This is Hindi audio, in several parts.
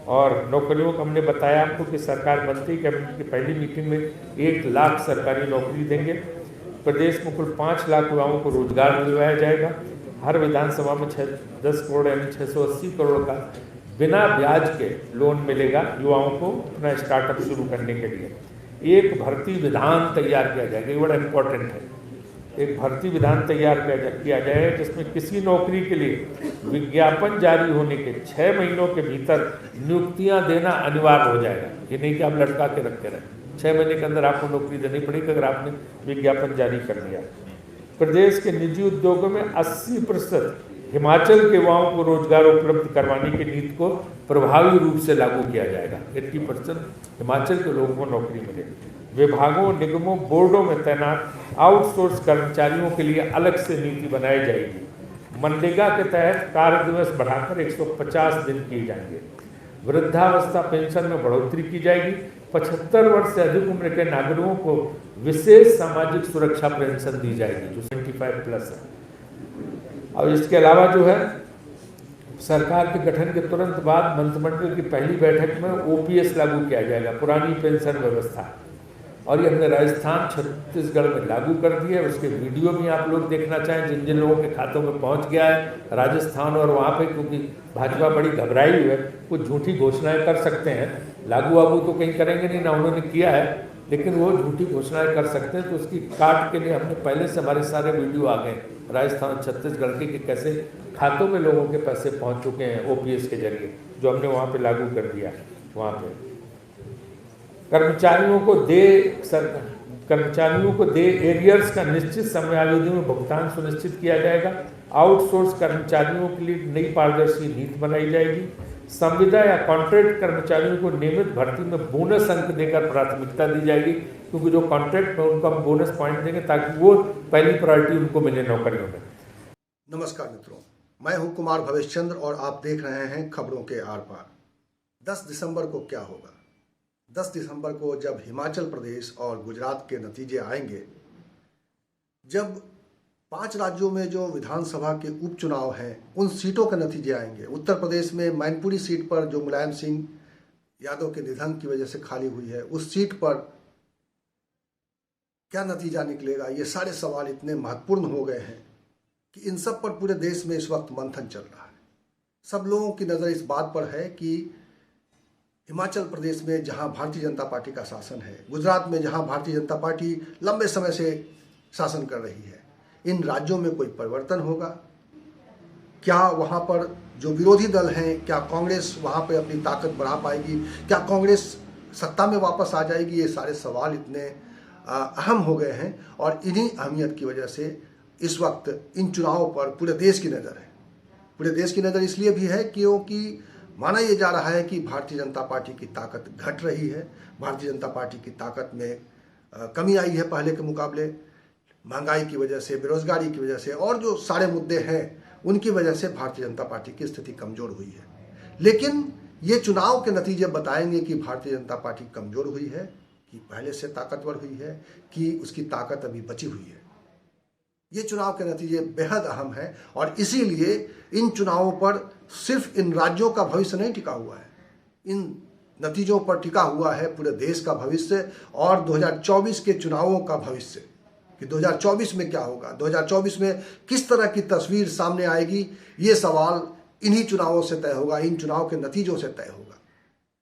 और नौकरियों को हमने बताया आपको कि सरकार बनते ही कैबिनेट की पहली मीटिंग में 1 लाख सरकारी नौकरी देंगे। प्रदेश में कुल 5 लाख युवाओं को रोजगार दिलवाया जाएगा। हर विधानसभा में 10 करोड़ यानी 680 करोड़ का बिना ब्याज के लोन मिलेगा युवाओं को अपना स्टार्टअप शुरू करने के लिए। एक भर्ती विधान तैयार किया जाएगा, ये बड़ा इम्पोर्टेंट है। एक भर्ती विधान तैयार किया जाए जिसमें किसी नौकरी के लिए विज्ञापन जारी होने के 6 महीनों के भीतर नियुक्तियां देना अनिवार्य हो जाएगा। ये नहीं कि आप लटका के रखते रहें, 6 महीने के अंदर आपको नौकरी देनी पड़ेगी अगर आपने विज्ञापन जारी कर दिया। प्रदेश के निजी उद्योगों में 80% हिमाचल के युवाओं को रोजगार उपलब्ध करवाने की नीति को प्रभावी रूप से लागू किया जाएगा। 80% हिमाचल के लोगों को नौकरी मिलेगी। विभागों, निगमों, बोर्डों में तैनात आउटसोर्स कर्मचारियों के लिए अलग से नीति बनाई जाएगी। मनरेगा के तहत कार्य दिवस बढ़ाकर 150 दिन किए जाएंगे। वृद्धावस्था पेंशन में बढ़ोतरी की जाएगी। 75 वर्ष से अधिक उम्र के नागरिकों को विशेष सामाजिक सुरक्षा पेंशन दी जाएगी जो 75+ है। और इसके अलावा जो है सरकार के गठन के तुरंत बाद मंत्रिमंडल की पहली बैठक में OPS लागू किया जाएगा, पुरानी पेंशन व्यवस्था। और ये हमने राजस्थान, छत्तीसगढ़ में लागू कर दिया है। उसके वीडियो भी आप लोग देखना चाहें जिन जिन लोगों के खातों में पहुंच गया है राजस्थान और वहाँ पे, क्योंकि भाजपा बड़ी घबराई हुई है, कुछ झूठी घोषणाएं कर सकते हैं। लागू वागू तो कहीं करेंगे नहीं ना, उन्होंने किया है, लेकिन वो झूठी घोषणाएं कर सकते हैं। तो उसकी काट के लिए हमने पहले से हमारे सारे वीडियो आ गए राजस्थान और छत्तीसगढ़ के कि कैसे खातों में लोगों के पैसे पहुँच चुके हैं OPS के जरिए, जो हमने वहाँ पर लागू कर दिया। वहाँ पर कर्मचारियों को दे एरियर्स का निश्चित समयावधि में भुगतान सुनिश्चित किया जाएगा। आउटसोर्स कर्मचारियों के लिए नई पारदर्शी नीति बनाई जाएगी। संविदा या कॉन्ट्रैक्ट कर्मचारियों को नियमित भर्ती में बोनस अंक देकर प्राथमिकता दी जाएगी, क्योंकि जो कॉन्ट्रैक्ट में उनको हम बोनस पॉइंट देंगे ताकि वो पहली प्रायोरिटी उनको मिले नौकरियों में। नमस्कार मित्रों, मैं हूं कुमार भवेश चंद्र और आप देख रहे हैं खबरों के आर पार। 10 दिसंबर को क्या होगा? 10 दिसंबर को जब हिमाचल प्रदेश और गुजरात के नतीजे आएंगे, जब 5 राज्यों में जो विधानसभा के उपचुनाव हैं उन सीटों के नतीजे आएंगे। उत्तर प्रदेश में मैनपुरी सीट पर जो मुलायम सिंह यादव के निधन की वजह से खाली हुई है, उस सीट पर क्या नतीजा निकलेगा, ये सारे सवाल इतने महत्वपूर्ण हो गए हैं कि इन सब पर पूरे देश में इस वक्त मंथन चल रहा है। सब लोगों की नज़र इस बात पर है कि हिमाचल प्रदेश में जहां भारतीय जनता पार्टी का शासन है, गुजरात में जहां भारतीय जनता पार्टी लंबे समय से शासन कर रही है, इन राज्यों में कोई परिवर्तन होगा? क्या वहां पर जो विरोधी दल हैं, क्या कांग्रेस वहां पर अपनी ताकत बढ़ा पाएगी? क्या कांग्रेस सत्ता में वापस आ जाएगी? ये सारे सवाल इतने अहम हो गए हैं और इन्हीं अहमियत की वजह से इस वक्त इन चुनावों पर पूरे देश की नज़र है। पूरे देश की नज़र इसलिए भी है क्योंकि माना यह जा रहा है कि भारतीय जनता पार्टी की ताकत घट रही है। भारतीय जनता पार्टी की ताकत में कमी आई है पहले के मुकाबले, महंगाई की वजह से, बेरोजगारी की वजह से और जो सारे मुद्दे हैं उनकी वजह से भारतीय जनता पार्टी की स्थिति कमज़ोर हुई है। लेकिन ये चुनाव के नतीजे बताएंगे कि भारतीय जनता पार्टी कमज़ोर हुई है कि पहले से ताकतवर हुई है कि उसकी ताकत अभी बची हुई है। ये चुनाव के नतीजे बेहद अहम हैं और इसीलिए इन चुनावों पर सिर्फ इन राज्यों का भविष्य नहीं टिका हुआ है, इन नतीजों पर टिका हुआ है पूरे देश का भविष्य और 2024 के चुनावों का भविष्य कि 2024 में क्या होगा, 2024 में किस तरह की तस्वीर सामने आएगी। ये सवाल इन्हीं चुनावों से तय होगा, इन चुनाव के नतीजों से तय होगा।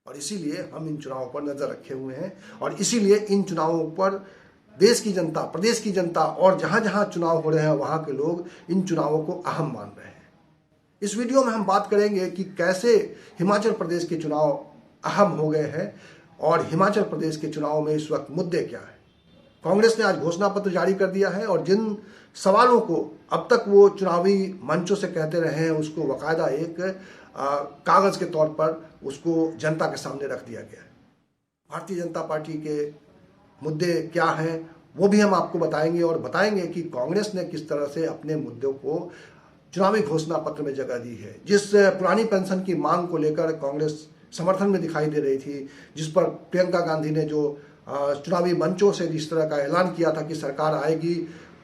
और इसीलिए हम इन चुनावों पर नज़र रखे हुए हैं और इसीलिए इन चुनावों पर देश की जनता, प्रदेश की जनता और जहाँ जहाँ चुनाव हो रहे हैं वहाँ के लोग इन चुनावों को अहम मान रहे हैं। इस वीडियो में हम बात करेंगे कि कैसे हिमाचल प्रदेश के चुनाव अहम हो गए हैं और हिमाचल प्रदेश के चुनाव में इस वक्त मुद्दे क्या हैं। कांग्रेस ने आज घोषणा पत्र जारी कर दिया है और जिन सवालों को अब तक वो चुनावी मंचों से कहते रहे हैं उसको बाकायदा एक कागज़ के तौर पर उसको जनता के सामने रख दिया गया है। भारतीय जनता पार्टी के मुद्दे क्या हैं वो भी हम आपको बताएंगे और बताएंगे कि कांग्रेस ने किस तरह से अपने मुद्दों को चुनावी घोषणा पत्र में जगह दी है। जिस पुरानी पेंशन की मांग को लेकर कांग्रेस समर्थन में दिखाई दे रही थी, जिस पर प्रियंका गांधी ने जो चुनावी मंचों से जिस तरह का ऐलान किया था कि सरकार आएगी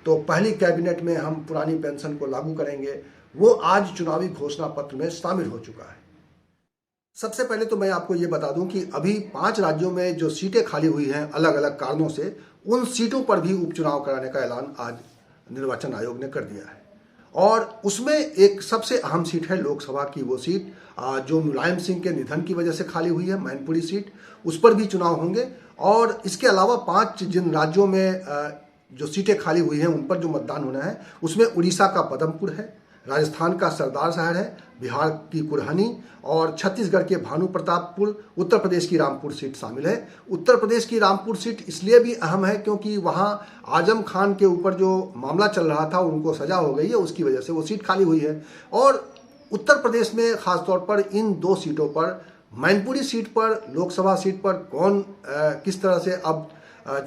तो पहली कैबिनेट में हम पुरानी पेंशन को लागू करेंगे, वो आज चुनावी घोषणा पत्र में शामिल हो चुका है। सबसे पहले तो मैं आपको ये बता दूं कि अभी 5 राज्यों में जो सीटें खाली हुई हैं अलग अलग कारणों से, उन सीटों पर भी उपचुनाव कराने का ऐलान आज निर्वाचन आयोग ने कर दिया है। और उसमें एक सबसे अहम सीट है लोकसभा की, वो सीट जो मुलायम सिंह के निधन की वजह से खाली हुई है, मैनपुरी सीट, उस पर भी चुनाव होंगे। और इसके अलावा 5 जिन राज्यों में जो सीटें खाली हुई हैं उन पर जो मतदान होना है, उसमें उड़ीसा का पदमपुर है, राजस्थान का सरदार शहर है, बिहार की कुरहनी और छत्तीसगढ़ के भानु प्रतापपुर, उत्तर प्रदेश की रामपुर सीट शामिल है। उत्तर प्रदेश की रामपुर सीट इसलिए भी अहम है क्योंकि वहाँ आजम खान के ऊपर जो मामला चल रहा था उनको सजा हो गई है, उसकी वजह से वो सीट खाली हुई है। और उत्तर प्रदेश में खासतौर पर इन 2 सीटों पर, मैनपुरी सीट पर, लोकसभा सीट पर कौन किस तरह से अब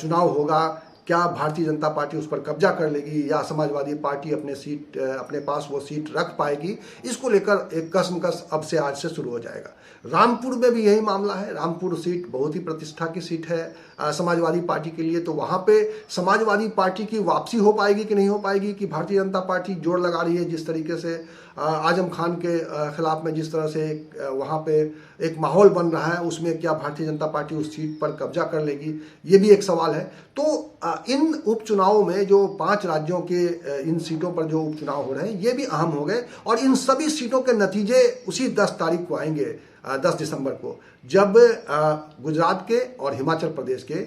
चुनाव होगा, क्या भारतीय जनता पार्टी उस पर कब्जा कर लेगी या समाजवादी पार्टी अपने पास वो सीट रख पाएगी, इसको लेकर एक कसमकस अब से आज से शुरू हो जाएगा। रामपुर में भी यही मामला है। रामपुर सीट बहुत ही प्रतिष्ठा की सीट है समाजवादी पार्टी के लिए। तो वहाँ पे समाजवादी पार्टी की वापसी हो पाएगी कि नहीं हो पाएगी, कि भारतीय जनता पार्टी जोर लगा रही है जिस तरीके से आजम खान के खिलाफ में जिस तरह से वहाँ पे एक माहौल बन रहा है, उसमें क्या भारतीय जनता पार्टी उस सीट पर कब्जा कर लेगी, ये भी एक सवाल है। तो इन उपचुनावों में जो 5 राज्यों के इन सीटों पर जो उपचुनाव हो रहे हैं ये भी अहम हो गए। और इन सभी सीटों के नतीजे उसी 10 तारीख को आएंगे, 10 दिसंबर को, जब गुजरात के और हिमाचल प्रदेश के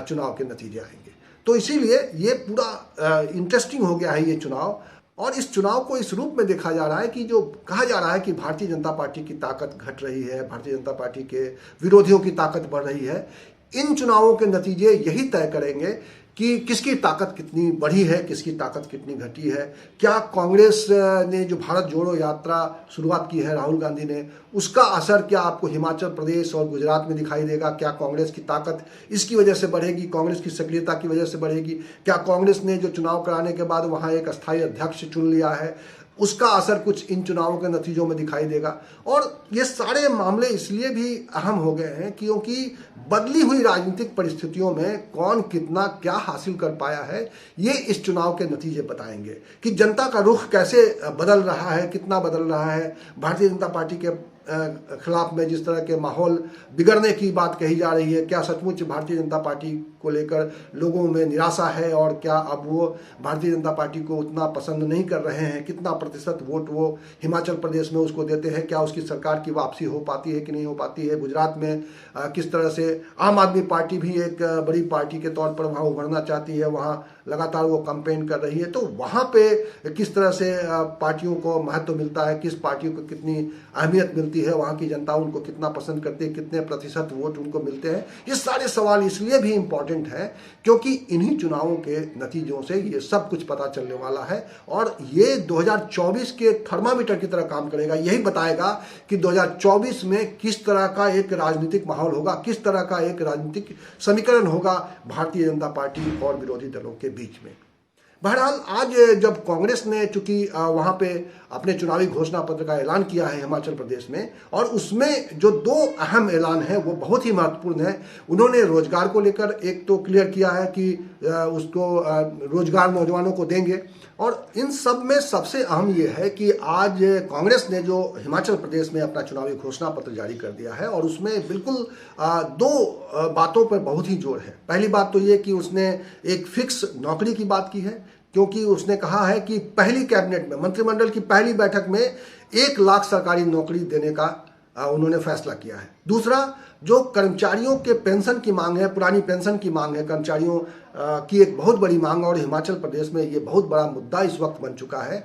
चुनाव के नतीजे आएंगे। तो इसीलिए ये पूरा इंटरेस्टिंग हो गया है ये चुनाव। और इस चुनाव को इस रूप में देखा जा रहा है कि जो कहा जा रहा है कि भारतीय जनता पार्टी की ताकत घट रही है, भारतीय जनता पार्टी के विरोधियों की ताकत बढ़ रही है। इन चुनावों के नतीजे यही तय करेंगे कि किसकी ताकत कितनी बढ़ी है, किसकी ताकत कितनी घटी है। क्या कांग्रेस ने जो भारत जोड़ो यात्रा शुरुआत की है राहुल गांधी ने, उसका असर क्या आपको हिमाचल प्रदेश और गुजरात में दिखाई देगा? क्या कांग्रेस की ताकत इसकी वजह से बढ़ेगी, कांग्रेस की सक्रियता की वजह से बढ़ेगी? क्या कांग्रेस ने जो चुनाव कराने के बाद वहाँ एक अस्थायी अध्यक्ष चुन लिया है, उसका असर कुछ इन चुनावों के नतीजों में दिखाई देगा? और ये सारे मामले इसलिए भी अहम हो गए हैं क्योंकि बदली हुई राजनीतिक परिस्थितियों में कौन कितना क्या हासिल कर पाया है, ये इस चुनाव के नतीजे बताएंगे कि जनता का रुख कैसे बदल रहा है, कितना बदल रहा है। भारतीय जनता पार्टी के खिलाफ में जिस तरह के माहौल बिगड़ने की बात कही जा रही है, क्या सचमुच भारतीय जनता पार्टी को लेकर लोगों में निराशा है और क्या अब वो भारतीय जनता पार्टी को उतना पसंद नहीं कर रहे हैं? कितना प्रतिशत वोट वो हिमाचल प्रदेश में उसको देते हैं? क्या उसकी सरकार की वापसी हो पाती है कि नहीं हो पाती है? गुजरात में किस तरह से आम आदमी पार्टी भी एक बड़ी पार्टी के तौर पर वहाँ उभरना चाहती है, वहाँ लगातार वो कैंपेन कर रही है। तो वहाँ पे किस तरह से पार्टियों को महत्व मिलता है, किस पार्टी को कितनी अहमियत मिलती है, वहाँ की जनता उनको कितना पसंद करती है, कितने प्रतिशत वोट उनको मिलते हैं, ये सारे सवाल इसलिए भी इम्पॉर्टेंट है क्योंकि इन्हीं चुनावों के नतीजों से ये सब कुछ पता चलने वाला है। और ये 2024 के थर्मामीटर की तरह काम करेगा, यही बताएगा कि 2024 में किस तरह का एक राजनीतिक माहौल होगा, किस तरह का एक राजनीतिक समीकरण होगा भारतीय जनता पार्टी और विरोधी दलों के बीच में। बहरहाल आज जब कांग्रेस ने चूंकि वहाँ पे अपने चुनावी घोषणा पत्र का ऐलान किया है हिमाचल प्रदेश में, और उसमें जो 2 अहम ऐलान है वो बहुत ही महत्वपूर्ण है। उन्होंने रोजगार को लेकर एक तो क्लियर किया है कि उसको रोजगार नौजवानों को देंगे, और इन सब में सबसे अहम ये है कि आज कांग्रेस ने जो हिमाचल प्रदेश में अपना चुनावी घोषणा पत्र जारी कर दिया है और उसमें बिल्कुल 2 बातों पर बहुत ही जोर है। पहली बात तो ये कि उसने एक फिक्स नौकरी की बात की है, क्योंकि उसने कहा है कि पहली कैबिनेट में, मंत्रिमंडल की पहली बैठक में 1 लाख सरकारी नौकरी देने का उन्होंने फैसला किया है। दूसरा, जो कर्मचारियों के पेंशन की मांग है, पुरानी पेंशन की मांग है, कर्मचारियों की एक बहुत बड़ी मांग, और हिमाचल प्रदेश में ये बहुत बड़ा मुद्दा इस वक्त बन चुका है,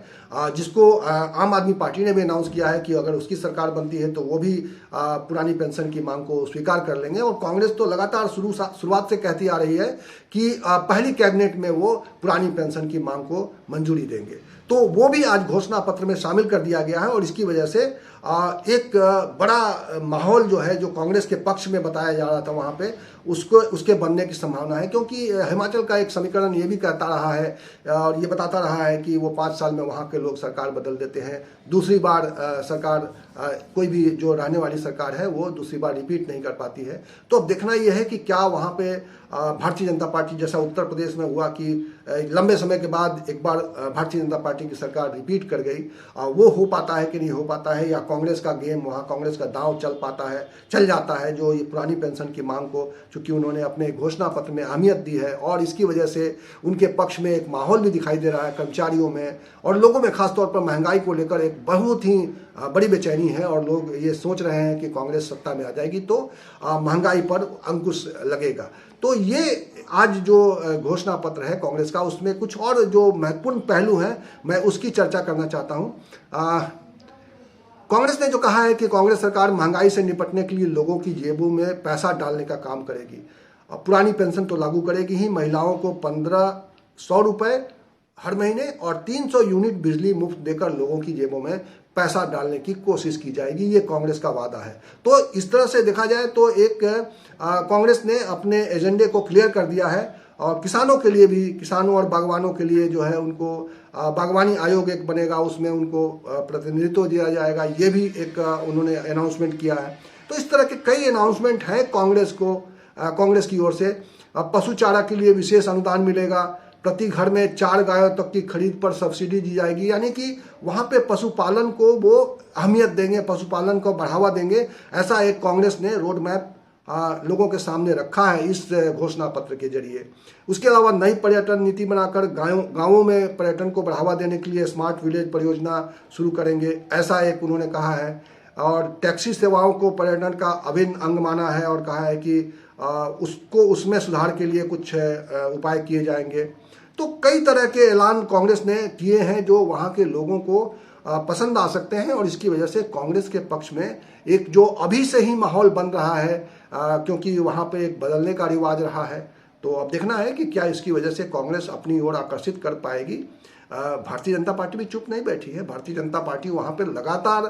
जिसको आम आदमी पार्टी ने भी अनाउंस किया है कि अगर उसकी सरकार बनती है तो वो भी पुरानी पेंशन की मांग को स्वीकार कर लेंगे। और कांग्रेस तो लगातार शुरुआत से कहती आ रही है कि पहली कैबिनेट में वो पुरानी पेंशन की मांग को मंजूरी देंगे। तो वो भी आज घोषणा पत्र में शामिल कर दिया गया है, और इसकी वजह से एक बड़ा माहौल जो है, जो कांग्रेस के पक्ष में बताया जा रहा था वहाँ पे, उसके बनने की संभावना है। क्योंकि हिमाचल का एक समीकरण ये भी कहता रहा है और ये बताता रहा है कि वो 5 साल में वहाँ के लोग सरकार बदल देते हैं, दूसरी बार सरकार कोई भी जो रहने वाली सरकार है वो दूसरी बार रिपीट नहीं कर पाती है। तो अब देखना यह है कि क्या वहाँ पे भारतीय जनता पार्टी जैसा उत्तर प्रदेश में हुआ कि लंबे समय के बाद एक बार भारतीय जनता पार्टी की सरकार रिपीट कर गई, वो हो पाता है कि नहीं हो पाता है, या कांग्रेस का गेम वहाँ कांग्रेस का दांव चल जाता है जो ये पुरानी पेंशन की मांग को, चूंकि उन्होंने अपने घोषणा पत्र में अहमियत दी है और इसकी वजह से उनके पक्ष में एक माहौल भी दिखाई दे रहा है कर्मचारियों में और लोगों में, खासतौर पर महंगाई को लेकर एक बहुत ही बड़ी बेचैनी है और लोग ये सोच रहे हैं कि कांग्रेस सत्ता में आ जाएगी तो महंगाई पर अंकुश लगेगा। तो ये आज जो घोषणा पत्र है कांग्रेस का, उसमें कुछ और जो महत्वपूर्ण पहलू हैं मैं उसकी चर्चा करना चाहता हूं। कांग्रेस ने जो कहा है कि कांग्रेस सरकार महंगाई से निपटने के लिए लोगों की जेबों में पैसा डालने का काम करेगी। पुरानी पेंशन तो लागू करेगी ही, महिलाओं को 1500 रुपये हर महीने और 300 यूनिट बिजली मुफ्त देकर लोगों की जेबों में पैसा डालने की कोशिश की जाएगी, ये कांग्रेस का वादा है। तो इस तरह से देखा जाए तो एक कांग्रेस ने अपने एजेंडे को क्लियर कर दिया है और किसानों के लिए भी, किसानों और बागवानों के लिए जो है उनको बागवानी आयोग एक बनेगा, उसमें उनको प्रतिनिधित्व दिया जाएगा, ये भी एक उन्होंने अनाउंसमेंट किया है। तो इस तरह के कई अनाउंसमेंट हैं कांग्रेस की ओर से। पशु चारा के लिए विशेष अनुदान मिलेगा, प्रति घर में 4 गायों तक की खरीद पर सब्सिडी दी जाएगी, यानी कि वहाँ पे पशुपालन को वो अहमियत देंगे, पशुपालन को बढ़ावा देंगे। ऐसा एक कांग्रेस ने रोड मैप लोगों के सामने रखा है इस घोषणा पत्र के जरिए। उसके अलावा नई पर्यटन नीति बनाकर गांवों में पर्यटन को बढ़ावा देने के लिए स्मार्ट विलेज परियोजना शुरू करेंगे, ऐसा एक उन्होंने कहा है। और टैक्सी सेवाओं को पर्यटन का अभिन्न अंग माना है और कहा है कि उसमें सुधार के लिए कुछ उपाय किए जाएंगे। तो कई तरह के ऐलान कांग्रेस ने किए हैं जो वहाँ के लोगों को पसंद आ सकते हैं और इसकी वजह से कांग्रेस के पक्ष में एक जो अभी से ही माहौल बन रहा है, क्योंकि वहाँ पे एक बदलने का रिवाज रहा है। तो अब देखना है कि क्या इसकी वजह से कांग्रेस अपनी ओर आकर्षित कर पाएगी। भारतीय जनता पार्टी भी चुप नहीं बैठी है। भारतीय जनता पार्टी वहाँ पे लगातार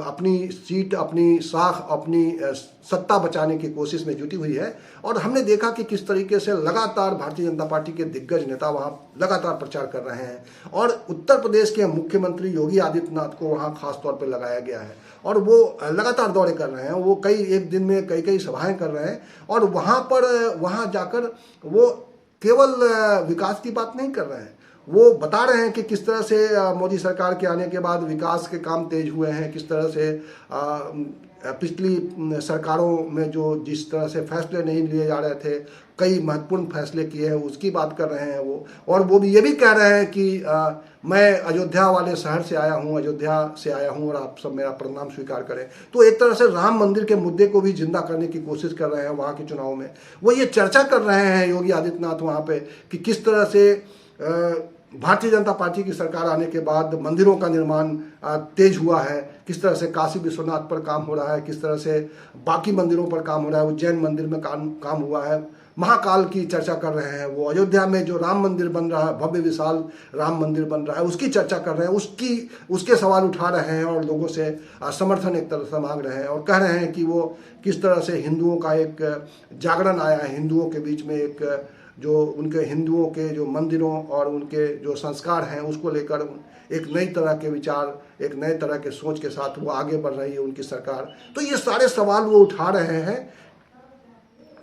अपनी सीट, अपनी साख, अपनी सत्ता बचाने की कोशिश में जुटी हुई है और हमने देखा कि किस तरीके से लगातार भारतीय जनता पार्टी के दिग्गज नेता वहाँ लगातार प्रचार कर रहे हैं और उत्तर प्रदेश के मुख्यमंत्री योगी आदित्यनाथ को वहाँ खास तौर पर लगाया गया है और वो लगातार दौरे कर रहे हैं। वो एक दिन में कई सभाएं कर रहे हैं और वहाँ जाकर वो केवल विकास की बात नहीं कर रहे हैं, वो बता रहे हैं कि किस तरह से मोदी सरकार के आने के बाद विकास के काम तेज हुए हैं, किस तरह से पिछली सरकारों में जो जिस तरह से फैसले नहीं लिए जा रहे थे, कई महत्वपूर्ण फैसले किए हैं, उसकी बात कर रहे हैं वो। और वो भी ये भी कह रहे हैं कि मैं अयोध्या वाले शहर से आया हूँ, अयोध्या से आया हूँ और आप सब मेरा प्रणाम स्वीकार करें। तो एक तरह से राम मंदिर के मुद्दे को भी जिंदा करने की कोशिश कर रहे हैं वहाँ के चुनाव में। वो ये चर्चा कर रहे हैं योगी आदित्यनाथ वहाँ पे कि किस तरह से भारतीय जनता पार्टी की सरकार आने के बाद मंदिरों का निर्माण तेज हुआ है, किस तरह से काशी विश्वनाथ पर काम हो रहा है, किस तरह से बाकी मंदिरों पर काम हो रहा है, उज्जैन मंदिर में काम हुआ है, महाकाल की चर्चा कर रहे हैं। वो अयोध्या में जो राम मंदिर बन रहा है, भव्य विशाल राम मंदिर बन रहा है, उसकी चर्चा कर रहे हैं, उसके सवाल उठा रहे हैं और लोगों से समर्थन एक तरह से मांग रहे हैं और कह रहे हैं कि वो किस तरह से हिंदुओं का एक जागरण आया है, हिंदुओं के बीच में एक जो उनके हिंदुओं के जो मंदिरों और उनके जो संस्कार हैं उसको लेकर एक नई तरह के विचार, एक नए तरह के सोच के साथ वो आगे बढ़ रही है उनकी सरकार। तो ये सारे सवाल वो उठा रहे हैं,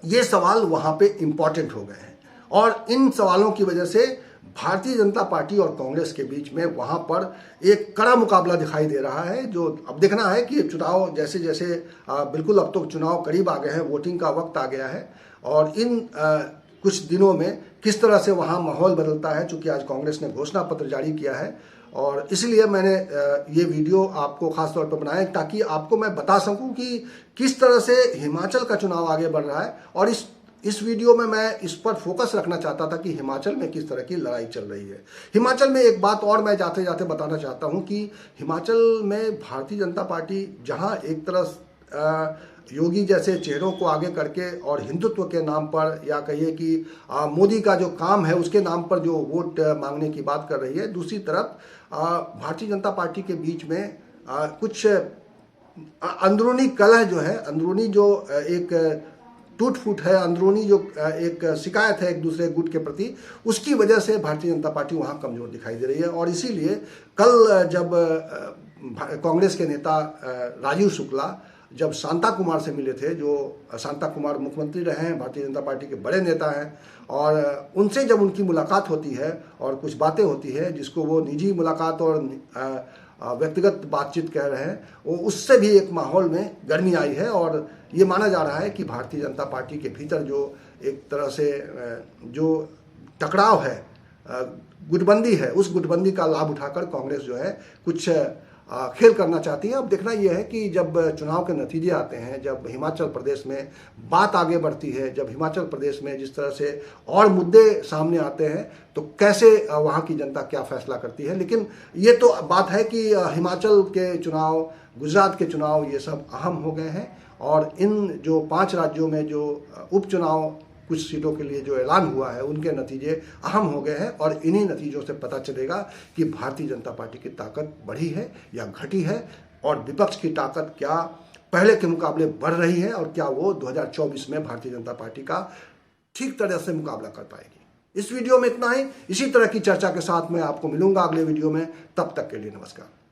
ये सवाल वहाँ पे इम्पॉर्टेंट हो गए हैं और इन सवालों की वजह से भारतीय जनता पार्टी और कांग्रेस के बीच में वहाँ पर एक कड़ा मुकाबला दिखाई दे रहा है। जो अब देखना है कि चुनाव जैसे जैसे बिल्कुल अब तो चुनाव करीब आ गए हैं, वोटिंग का वक्त आ गया है और इन कुछ दिनों में किस तरह से वहाँ माहौल बदलता है। चूँकि आज कांग्रेस ने घोषणा पत्र जारी किया है और इसलिए मैंने ये वीडियो आपको खास तौर पर बनाया ताकि आपको मैं बता सकूं कि किस तरह से हिमाचल का चुनाव आगे बढ़ रहा है। और इस वीडियो में मैं इस पर फोकस रखना चाहता था कि हिमाचल में किस तरह की लड़ाई चल रही है। हिमाचल में एक बात और मैं जाते जाते बताना चाहता हूँ कि हिमाचल में भारतीय जनता पार्टी जहाँ एक तरह योगी जैसे चेहरों को आगे करके और हिंदुत्व के नाम पर या कहिए कि मोदी का जो काम है उसके नाम पर जो वोट मांगने की बात कर रही है, दूसरी तरफ भारतीय जनता पार्टी के बीच में कुछ अंदरूनी कलह जो है, अंदरूनी जो एक टूट फूट है, अंदरूनी जो एक शिकायत है एक दूसरे गुट के प्रति, उसकी वजह से भारतीय जनता पार्टी वहाँ कमज़ोर दिखाई दे रही है। और इसीलिए कल जब कांग्रेस के नेता राजीव शुक्ला जब शांता कुमार से मिले थे, जो शांता कुमार मुख्यमंत्री रहे हैं, भारतीय जनता पार्टी के बड़े नेता हैं, और उनसे जब उनकी मुलाकात होती है और कुछ बातें होती है जिसको वो निजी मुलाकात और व्यक्तिगत बातचीत कह रहे हैं, वो उससे भी एक माहौल में गर्मी आई है। और ये माना जा रहा है कि भारतीय जनता पार्टी के भीतर जो एक तरह से जो टकराव है, गुटबंदी है, उस गुटबंदी का लाभ उठाकर कांग्रेस जो है कुछ खेल करना चाहती है। अब देखना यह है कि जब चुनाव के नतीजे आते हैं, जब हिमाचल प्रदेश में बात आगे बढ़ती है, जब हिमाचल प्रदेश में जिस तरह से और मुद्दे सामने आते हैं, तो कैसे वहाँ की जनता क्या फैसला करती है। लेकिन ये तो बात है कि हिमाचल के चुनाव, गुजरात के चुनाव, ये सब अहम हो गए हैं। और इन जो 5 राज्यों में जो उपचुनाव कुछ सीटों के लिए जो ऐलान हुआ है, उनके नतीजे अहम हो गए हैं। और इन्हीं नतीजों से पता चलेगा कि भारतीय जनता पार्टी की ताकत बढ़ी है या घटी है, और विपक्ष की ताकत क्या पहले के मुकाबले बढ़ रही है, और क्या वो 2024 में भारतीय जनता पार्टी का ठीक तरह से मुकाबला कर पाएगी। इस वीडियो में इतना ही। इसी तरह की चर्चा के साथ मैं आपको मिलूंगा अगले वीडियो में। तब तक के लिए नमस्कार।